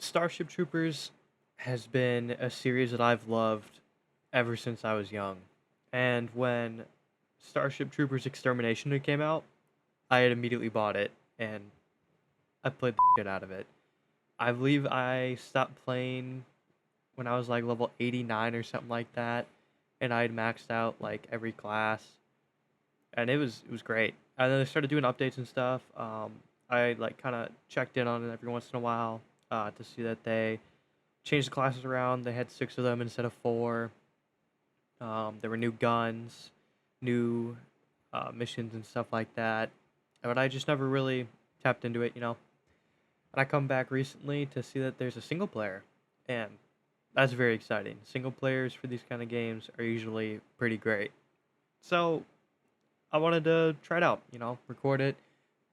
Starship Troopers has been a series that I've loved ever since I was young. And when Starship Troopers Extermination came out, I had immediately bought it and I played the shit out of it. I believe I stopped playing when I was like level 89 or something like that, and I had maxed out like every class, and it was great. And then they started doing updates and stuff. I like kind of checked in on it every once in a while to see that they changed the classes around. They had six of them instead of four. There were new guns, new missions and stuff like that. But I just never really tapped into it. And I come back recently to see that there's a single player, and that's very exciting. Single players for these kind of games are usually pretty great. So I wanted to try it out, record it,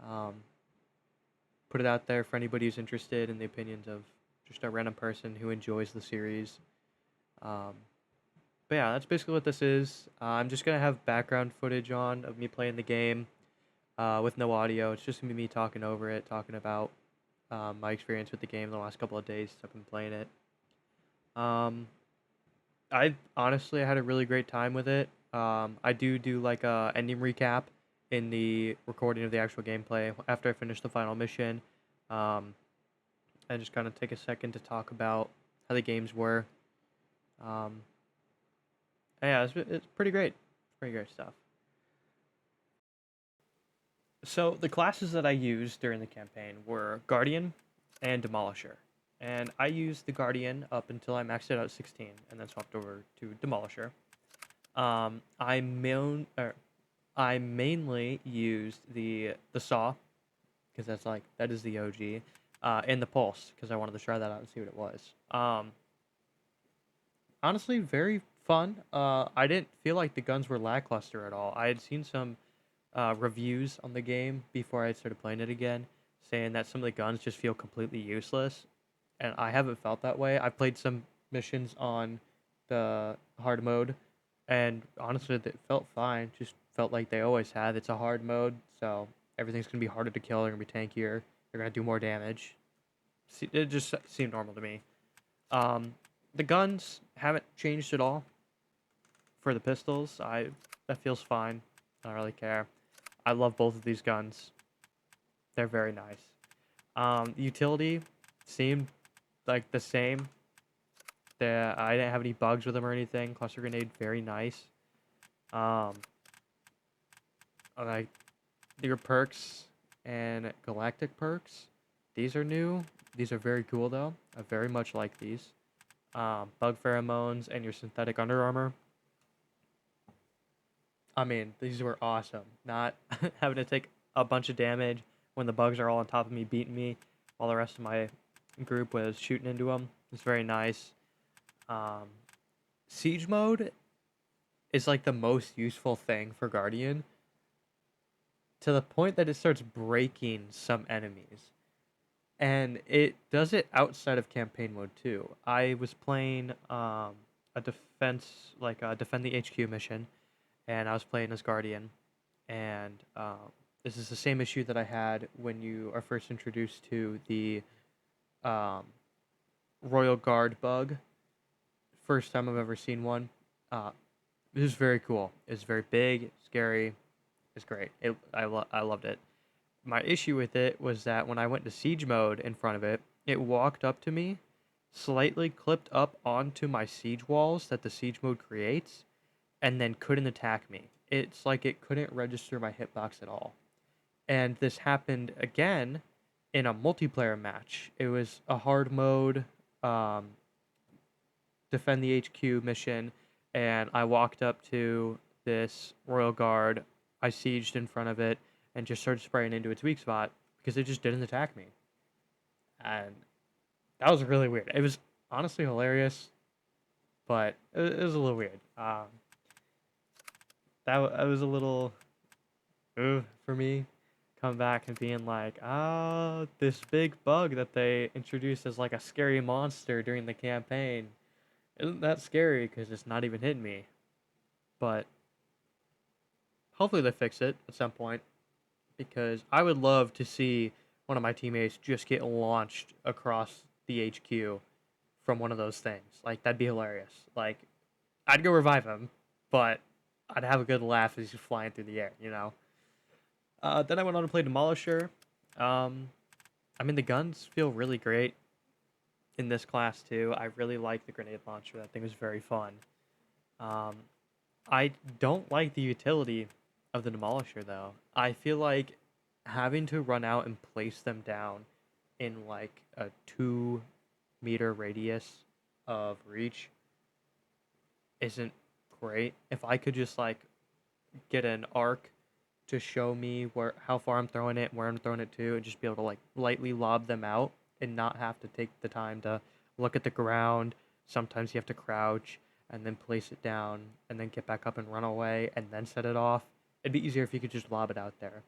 um, put it out there for anybody who's interested in the opinions of just a random person who enjoys the series. Um, but yeah, that's basically what this is. I'm just gonna have background footage on of me playing the game with no audio. It's just gonna be me talking over it, talking about my experience with the game the last couple of days I've been playing it. Um, I honestly had a really great time with it. I do like a ending recap in the recording of the actual gameplay after I finish the final mission. Um, and just kind of take a second to talk about how the games were. Um, yeah, it's pretty great. Pretty great stuff. So the classes that I used during the campaign were Guardian and Demolisher. And I used the Guardian up until I maxed it out at 16 and then swapped over to Demolisher. Um, I main, er, I mainly used the Saw because that is the OG, and the Pulse because I wanted to try that out and see what it was. Honestly, very fun. I didn't feel like the guns were lackluster at all. I had seen some reviews on the game before I started playing it again, saying that some of the guns just feel completely useless, and I haven't felt that way. I played some missions on the hard mode, and honestly, it felt fine. Just felt like they always have. It's a hard mode, so everything's gonna be harder to kill. They're gonna be tankier. They're gonna do more damage. It just seemed normal to me. Um, the guns haven't changed at all for the pistols. That feels fine. I don't really care. I love both of these guns. They're very nice. Utility seemed like the same. I didn't have any bugs with them or anything. Cluster grenade, very nice. Um, I like your perks and galactic perks. These are new. These are very cool though. I very much like these. Bug pheromones and your synthetic under armor. I mean, these were awesome. Not having to take a bunch of damage when the bugs are all on top of me, beating me, while the rest of my group was shooting into them. It's very nice. Um, Siege mode is like the most useful thing for Guardian to the point that it starts breaking some enemies. And it does it outside of campaign mode too. I was playing a defense, like a defend the HQ mission, and I was playing as Guardian. And this is the same issue that I had when you are first introduced to the um, Royal Guard bug. First time I've ever seen one. Uh, it was very cool. It's very big, scary. It's great. I loved it. My issue with it was that when I went to siege mode in front of it, it walked up to me, slightly clipped up onto my siege walls that the siege mode creates, and then couldn't attack me. It's like it couldn't register my hitbox at all. And this happened again in a multiplayer match. It was a hard mode, um, defend the HQ mission, and I walked up to this Royal Guard. I sieged in front of it and just started spraying into its weak spot because it just didn't attack me. And that was really weird. It was honestly hilarious, but it was a little weird. That was a little for me coming back and being like, this big bug that they introduced as like a scary monster during the campaign isn't that scary because it's not even hitting me. But hopefully they fix it at some point because I would love to see one of my teammates just get launched across the HQ from one of those things. Like, that'd be hilarious. Like, I'd go revive him, but I'd have a good laugh as he's flying through the air, you know? Then I went on to play Demolisher. Um, I mean, the guns feel really great in this class, too. I really like the grenade launcher. That thing was very fun. Um, I don't like the utility of the Demolisher, though. I feel like having to run out and place them down in, like, a 2-meter radius of reach isn't great. If I could just, like, get an arc to show me how far I'm throwing it, where I'm throwing it to, and just be able to like lightly lob them out and not have to take the time to look at the ground. Sometimes you have to crouch and then place it down and then get back up and run away and then set it off. It'd be easier if you could just lob it out there.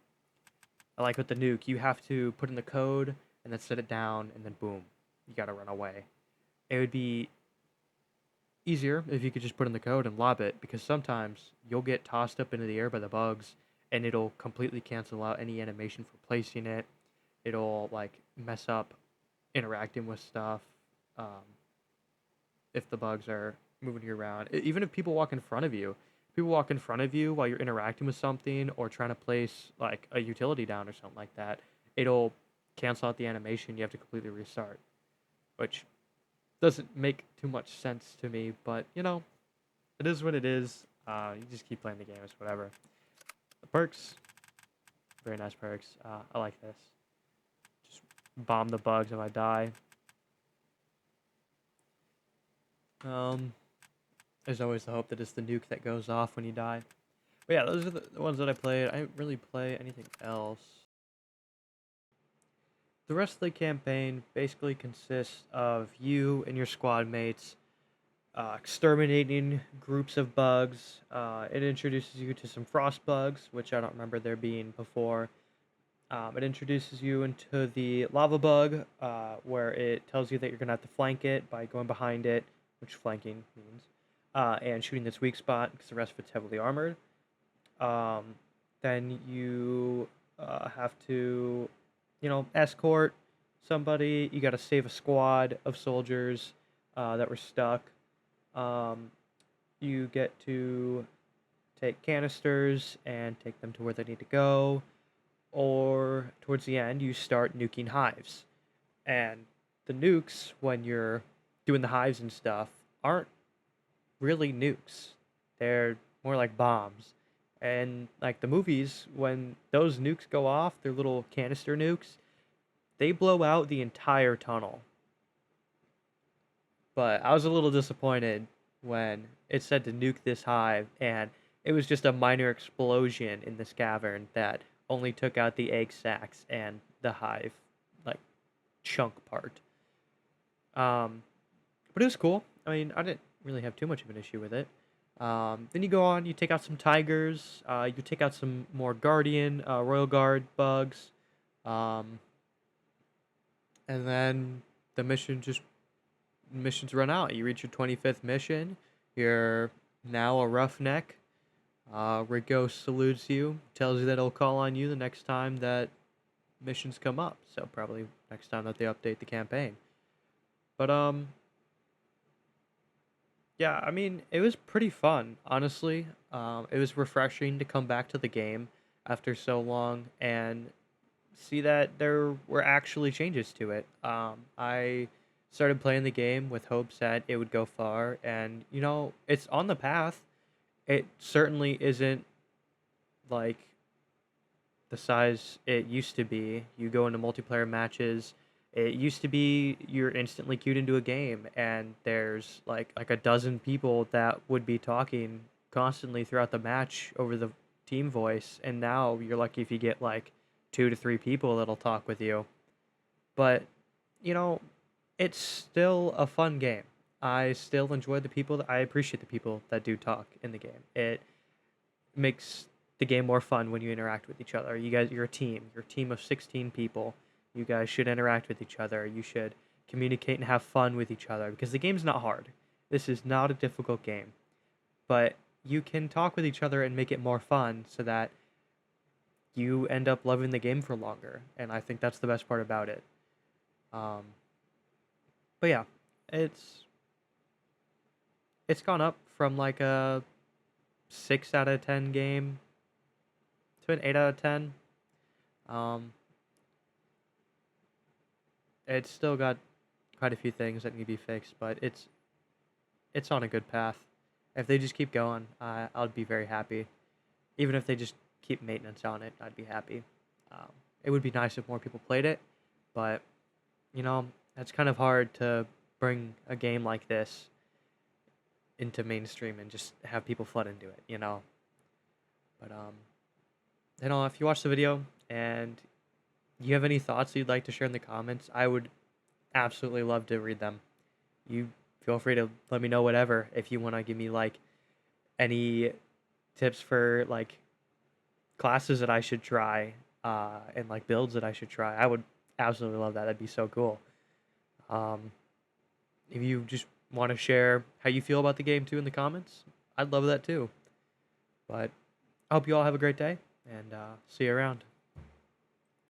I like with the nuke, you have to put in the code and then set it down and then boom, you gotta run away. It would be easier if you could just put in the code and lob it, because sometimes you'll get tossed up into the air by the bugs and it'll completely cancel out any animation for placing it. It'll like mess up interacting with stuff if the bugs are moving you around. Even if people walk in front of you while you're interacting with something or trying to place like a utility down or something like that, it'll cancel out the animation. You have to completely restart, which doesn't make too much sense to me, but you know, it is what it is. You just keep playing the game, it's whatever. The perks, very nice perks. I like this. Just bomb the bugs if I die. There's always the hope that it's the nuke that goes off when you die. But yeah, those are the ones that I played. I didn't really play anything else. The rest of the campaign basically consists of you and your squad mates exterminating groups of bugs. It introduces you to some frost bugs, which I don't remember there being before. It introduces you into the lava bug, where it tells you that you're going to have to flank it by going behind it, which flanking means, and shooting its weak spot because the rest of it's heavily armored. Um, then you have to, escort somebody. You got to save a squad of soldiers that were stuck. You get to take canisters and take them to where they need to go, or towards the end, you start nuking hives. And the nukes, when you're doing the hives and stuff, aren't really nukes. They're more like bombs. And like the movies, when those nukes go off, they're little canister nukes, they blow out the entire tunnel. But I was a little disappointed when it said to nuke this hive, and it was just a minor explosion in this cavern that only took out the egg sacs and the hive, like, chunk part. But it was cool. I mean, I didn't really have too much of an issue with it. Then you go on, you take out some tigers, you take out some more guardian, royal guard bugs, um, and then the missions run out. You reach your 25th mission. You're now a roughneck. Rico salutes you, tells you that he'll call on you the next time that missions come up. So probably next time that they update the campaign. But yeah, I mean, it was pretty fun, honestly. It was refreshing to come back to the game after so long and see that there were actually changes to it. I started playing the game with hopes that it would go far, and it's on the path. It certainly isn't like the size it used to be. You go into multiplayer matches. It used to be you're instantly queued into a game, and there's like a dozen people that would be talking constantly throughout the match over the team voice, and now you're lucky if you get like 2 to 3 people that'll talk with you. But you know, it's still a fun game. I still enjoy the people. I appreciate the people that do talk in the game. It makes the game more fun when you interact with each other. You're a team. You're a team of 16 people. You guys should interact with each other. You should communicate and have fun with each other, because the game's not hard. This is not a difficult game. But you can talk with each other and make it more fun so that you end up loving the game for longer. And I think that's the best part about it. Um, But yeah, it's it's gone up from like a 6 out of 10 game to an 8 out of 10. Um, it's still got quite a few things that need to be fixed, but it's on a good path. If they just keep going, I'd be very happy. Even if they just keep maintenance on it, I'd be happy. Um, it would be nice if more people played it, but you know, it's kind of hard to bring a game like this into mainstream and just have people flood into it, you know. But if you watch the video and you have any thoughts that you'd like to share in the comments, I would absolutely love to read them. You feel free to let me know whatever if you want to give me like any tips for like classes that I should try and like builds that I should try. I would absolutely love that. That'd be so cool. Um, if you just want to share how you feel about the game too in the comments, I'd love that too. But I hope you all have a great day and see you around.